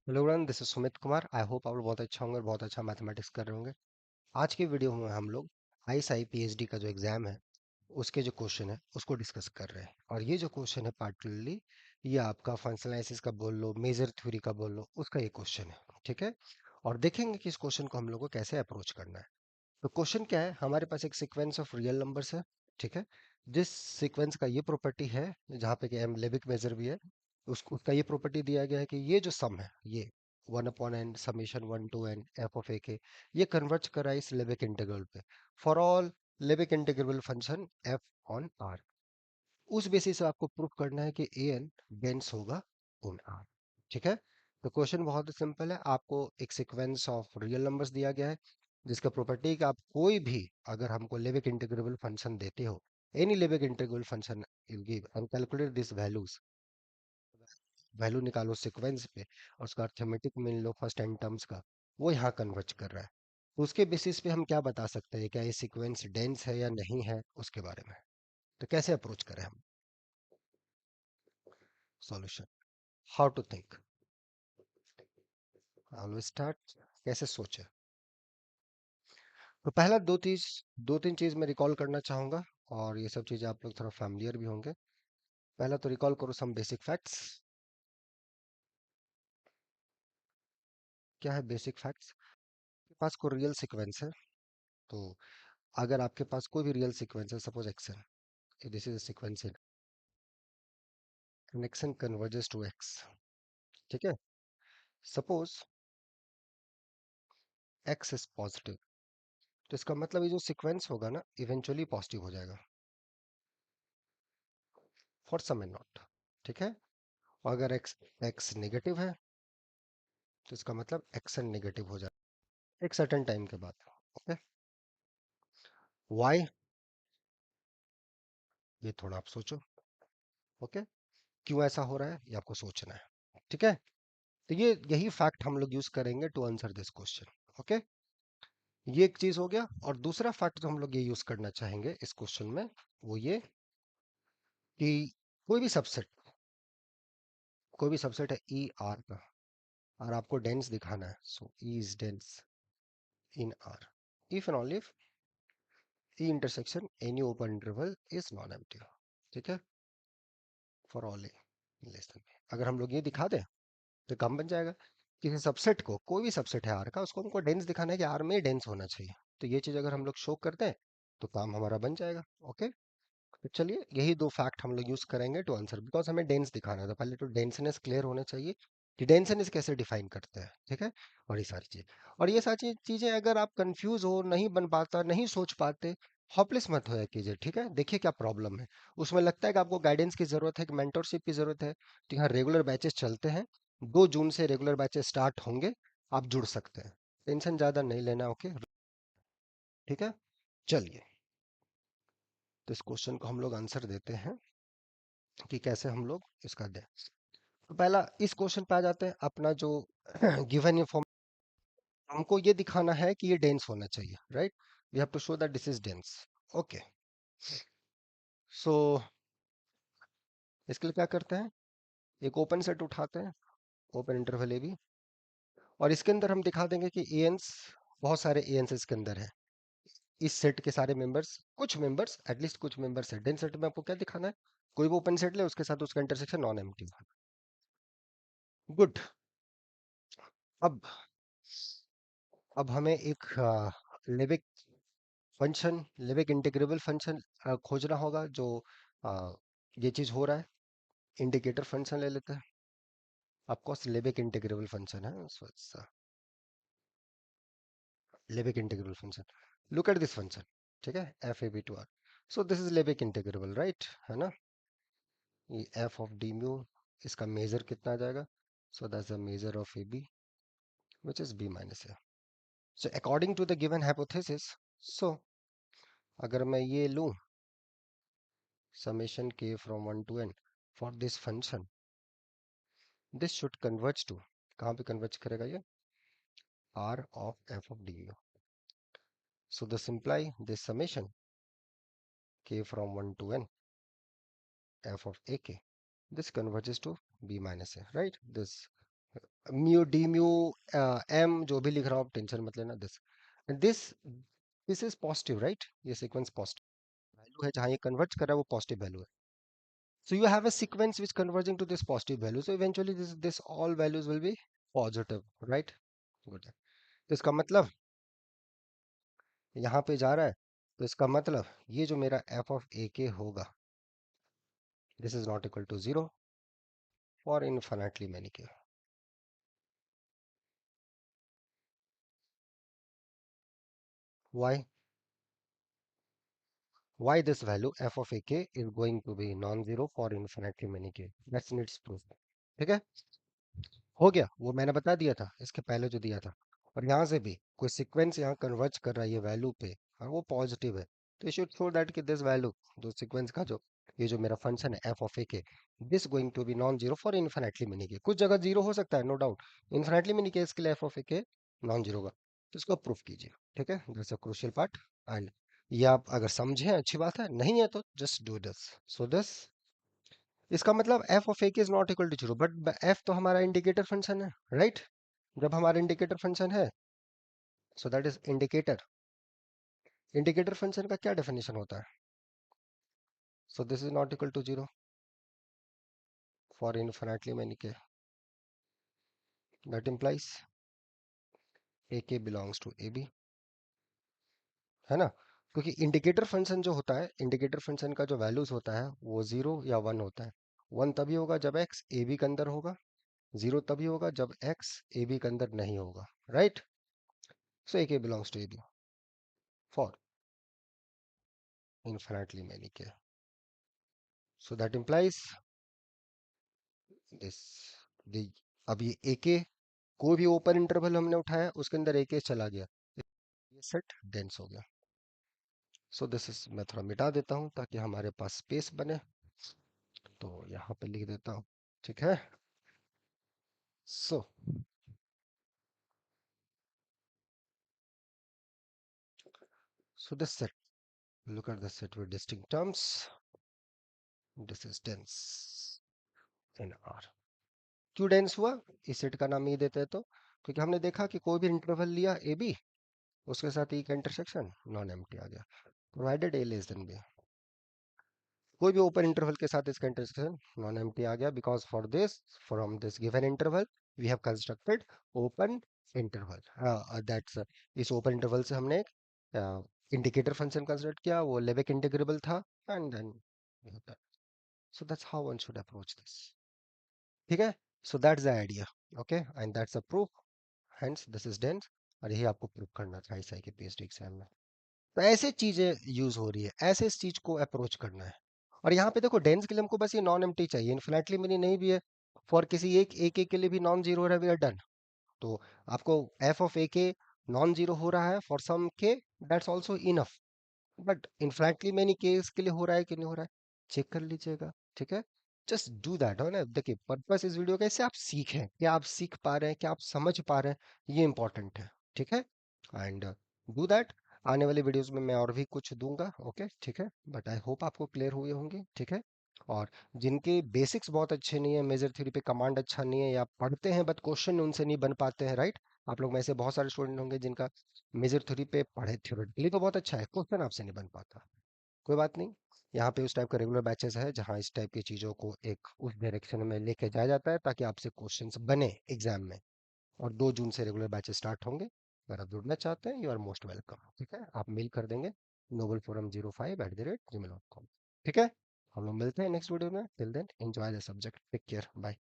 Hello everyone, this is Sumit Kumar. I hope आप लोग बहुत अच्छा होंगे और बहुत अच्छा मैथमेटिक्स कर रहे होंगे। आज की वीडियो में हम लोग आईएसआई पीएचडी का जो एग्जाम है उसके जो क्वेश्चन है उसको डिस्कस कर रहे हैं। और ये जो क्वेश्चन है पार्टिकुलरली ये आपका फंक्शनल एनालिसिस का बोल लो, मेजर थ्योरी का बोल लो, उसका ये क्वेश्चन है। ठीक है, और देखेंगे कि इस क्वेश्चन को हम लोग को कैसे अप्रोच करना है। तो क्वेश्चन क्या है, हमारे पास एक सीक्वेंस ऑफ रियल नंबर्स है। ठीक है, जिस सीक्वेंस का ये प्रॉपर्टी है, जहाँ पे कि एम लेविक मेजर भी है, उसका ये प्रॉपर्टी दिया गया है कि ये जो सम है ये 1/n summation 1 to n f of a k ये कन्वर्ज करा है इस लेविक इंटीग्रल पे for all Lebesgue integral function f on R. उस बेसिस से आपको प्रूफ करना है कि ए एन डेंस होगा इन आर। ठीक है, तो क्वेश्चन बहुत ही सिंपल है। आपको एक सीक्वेंस ऑफ रियल नंबर्स दिया गया है जिसका प्रॉपर्टी है कि आप कोई भी अगर हमको लेविक इंटीग्रेबल फंक्शन देते हो, any Lebesgue integrable function you give and calculate this values, value निकालो सीक्वेंस पे और उसका अर्थमेटिक मीन लो फर्स्ट एन टर्म्स का, वो यहाँ कन्वर्ज कर रहा है। तो उसके बेसिस पे हम क्या बता सकते हैं क्या ये सीक्वेंस डेंस है या नहीं है उसके बारे में। तो कैसे अप्रोच करें हम solution, how to think, always start, कैसे सोचे। तो पहला दो तीन चीज मैं रिकॉल करना चाहूंगा और ये सब चीजें आप लोग थोड़ा फैमिलियर भी होंगे। पहला तो रिकॉल करो सम बेसिक फैक्ट्स। क्या है बेसिक फैक्ट्स? आपके पास कोई रियल सीक्वेंस है, तो अगर आपके पास कोई भी रियल सीक्वेंस है, suppose x n, this is sequence in x n converges to x. ठीक है, सपोज एक्स इज पॉजिटिव, तो इसका मतलब ये जो सीक्वेंस होगा ना इवेंचुअली पॉजिटिव हो जाएगा फॉर सम एंड नॉट। ठीक है, और अगर एक्स एक्स नेगेटिव है तो इसका मतलब एक्सन नेगेटिव हो जाएगा एक सर्टेन टाइम के बाद। ओके, वाई, ये थोड़ा आप सोचो। ओके, क्यों ऐसा हो रहा है ये आपको सोचना है। ठीक है, तो ये यही फैक्ट हम लोग यूज करेंगे to answer this question. Okay, ये एक चीज हो गया। और दूसरा फैक्ट जो हम लोग ये यूज करना चाहेंगे इस क्वेश्चन में वो ये कि कोई भी सबसेट, कोई भी सबसेट है ई आर का, और आपको डेंस दिखाना है, so E is dense in R if and only if E intersection any open interval is non empty. ठीक है, for all a less than, अगर हम लोग ये दिखा दें तो काम बन जाएगा। किसी सबसेट को, कोई भी सबसेट है आर का, उसको हमको डेंस दिखाना है कि आर में डेंस होना चाहिए। तो ये चीज अगर हम लोग शो करते हैं तो काम हमारा बन जाएगा। ओके, तो चलिए यही दो फैक्ट हम लोग यूज करेंगे टू आंसर, बिकॉज हमें डेंस दिखाना है तो पहले तो डेंसनेस क्लियर होना चाहिए कि डेंसनेस कैसे डिफाइन करते हैं। ठीक है, और ये सारी चीज, और ये सारी चीजें अगर आप कंफ्यूज हो, नहीं बन पाता, नहीं सोच पाते, हॉपलेस मत होया कीजिए। ठीक है, देखिए क्या प्रॉब्लम है, उसमें लगता है कि आपको गाइडेंस की जरूरत है, कि मेंटोरशिप की जरूरत है, तो यहाँ रेगुलर बैचेस चलते हैं। 2 जून से रेगुलर बैचेस स्टार्ट होंगे, आप जुड़ सकते हैं, टेंशन ज्यादा नहीं लेना। ओके, ठीक है, चलिए तो इस क्वेश्चन को हम लोग आंसर देते हैं कि कैसे हम लोग इसका दें। तो पहला इस क्वेश्चन पे आ जाते हैं, अपना जो गिवन इन्फॉर्म, हमको ये दिखाना है कि ये डेंस होना चाहिए, right? We have to show that this is dense. Okay, so इसके लिए क्या करते हैं, एक ओपन सेट उठाते हैं, ओपन इंटरवल ए बी, और इसके अंदर हम दिखा देंगे कि एएनस, बहुत सारे एएनस इसके अंदर है। इस सेट के सारे मेंबर्स, कुछ मेंबर्स, एटलीस्ट कुछ मेंबर्स है डेंस सेट में। आपको क्या दिखाना है, कोई भी ओपन सेट ले उसके साथ उसका इंटरसेक्शन नॉन एम्प्टी। गुड। अब अब हमें एक लिविक फंक्शन, लिविक इंटीग्रेबल फंक्शन खोजना होगा जो आ, ये चीज हो रहा है। इंडिकेटर फंक्शन ले लेते हैं, ऑफकोर्स लिविक इंटीग्रेबल फंक्शन है, so it's Lebesgue integrable function. Look at this function, ठीक है, f a b to R, so this is Lebesgue integrable, right है ना? ये एफ ऑफ डी म्यू, इसका मेजर कितना आ जाएगा, so that's the measure of a b which is b minus a. So according to the given hypothesis, so अगर मैं ये लूं summation k from 1 to n for this function, this should converge to, कहाँ पे converge करेगा ये, r of f of du. So this imply this summation k from 1 to n f of ak, this converges to b minus a, right? This mu D mu M जो भी लिख रहा हूँ tension मत लेना. This this is positive right. ये sequence positive value है, जहाँ ये कन्वर्ट कर रहा है वो पॉजिटिव वैल्यू है. So you have a sequence which converging to this positive value. So eventually this all values will be positive, right? Good. तो इसका मतलब यहाँ पे जा रहा है. तो इसका मतलब ये जो मेरा f of a k होगा, this is not equal to 0 for infinitely many k. Why? Why this value f of a k is going to be non-zero for infinitely many k? That's needs proof. ठीक है, हो गया. वो मैंने बता दिया था इसके पहले जो दिया था. और यहाँ से भी कोई सीक्वेंस यहाँ कन्वर्ज कर रहा है ये वैल्यू पे और वो पॉजिटिव है, तो यू शुड शो दैट कि दिस वैल्यू जो सीक्वेंस का जो ये जो मेरा फंक्शन है F of a k, this going to be non zero for infinitely many k. कुछ जगह जीरो हो सकता है no doubt, infinitely many case के लिए एफ ऑफ ए के नॉन जीरो होगा. तो इसको प्रूफ कीजिए. ठीक है, that's a crucial part. And ये आप अगर समझे अच्छी बात है, नहीं है तो just do this. So this, इसका मतलब f ऑफ a is not equal to zero, but f तो हमारा इंडिकेटर फंक्शन है राइट. जब हमारा इंडिकेटर फंक्शन है, so that is indicator. Indicator function का क्या डेफिनेशन होता है? So this is not equal to zero for infinitely many k. That implies a k belongs to a B, है ना. क्योंकि इंडिकेटर फंक्शन जो होता है, इंडिकेटर फंक्शन का जो वैल्यूज होता है वो जीरो या वन होता है. वन तभी होगा जब एक्स ए बी के अंदर होगा, जीरो तभी होगा जब एक्स ए बी के अंदर नहीं होगा, right. So a k belongs to a b for infinitely many k. So that implies this the, अब ये AK कोई भी ओपन इंटरवल हमने उठाया उसके अंदर AK चला गया, ये सेट डेंस हो गया. सो दिस इज, मैं थोड़ा मिटा देता हूं ताकि हमारे पास स्पेस बने. तो यहाँ पे लिख देता हूँ. ठीक है. So this set, look at the set with distinct terms. This is dense in R. क्यों डेंस हुआ? इस सेट का नाम ये देते हैं तो क्योंकि हमने देखा कि कोई भी इंटरवल लिया ए बी, उसके साथ ई का इंटरसेक्शन नॉन एम्प्टी आ गया, प्रोवाइडेड ए लेस देन बी. कोई भी ओपन इंटरवल के साथ इसका इंटरसेक्शन नॉन एम्प्टी आ गया, because for this, from this given interval we have constructed open interval. That's, इस ओपन इंटरवल से हमने एक इंडिकेटर फंक्शन कंसिडर किया, वो लेवेक इंटीग्रेबल था. And then so that's how one should approach this. ठीक है. So that's the idea. Okay, and that's a proof. Hence this is dense. और यही आपको प्रूफ करना था ISI के PhD एग्जाम में. तो ऐसे चीजें यूज हो रही है, ऐसे इस चीज को अप्रोच करना है. और यहाँ पे देखो डेंस के लिए हमको बस ये नॉन एम्प्टी चाहिए, इनफिनिटली मेनी नहीं भी है. फॉर किसी एक ए के लिए भी नॉन जीरो हो रहा है, वी आर डन. तो आपको एफ ऑफ ए के नॉन जीरो हो रहा है for some k, that's also enough. But infactly many case के लिए हो रहा है कि नहीं हो रहा है, चेक कर लीजिएगा. ठीक है, जस्ट डू दैट. हो ना, देखिए पर्पस इस वीडियो का इससे आप सीखें, क्या आप सीख पा रहे हैं, क्या आप समझ पा रहे हैं, ये इंपॉर्टेंट है. ठीक है, एंड डू दैट. आने वाले वीडियोस में मैं और भी कुछ दूंगा. ओके ठीक है, बट आई होप आपको क्लियर हुए होंगे. ठीक है. और जिनके बेसिक्स बहुत अच्छे नहीं है, मेजर थ्योरी पे कमांड अच्छा नहीं है, या पढ़ते हैं बट क्वेश्चन उनसे नहीं बन पाते हैं, राइट. आप लोग में से बहुत सारे स्टूडेंट होंगे जिनका मेजर थ्योरी पे पढ़े, थ्योरेटिकली तो बहुत अच्छा है, क्वेश्चन आपसे नहीं बन पाता. कोई बात नहीं. यहाँ पे उस टाइप का रेगुलर बैचेस है जहाँ इस टाइप की चीज़ों को एक उस डायरेक्शन में लेके जाया जाता है ताकि आपसे क्वेश्चंस बने एग्जाम में. और 2 जून से रेगुलर बैचेस स्टार्ट होंगे. अगर आप जुड़ना चाहते हैं, यू आर मोस्ट वेलकम. ठीक है, आप मेल कर देंगे novelforum05@gmail.com. ठीक है, हम लोग मिलते हैं नेक्स्ट वीडियो में. Till then enjoy the subject, take care, bye.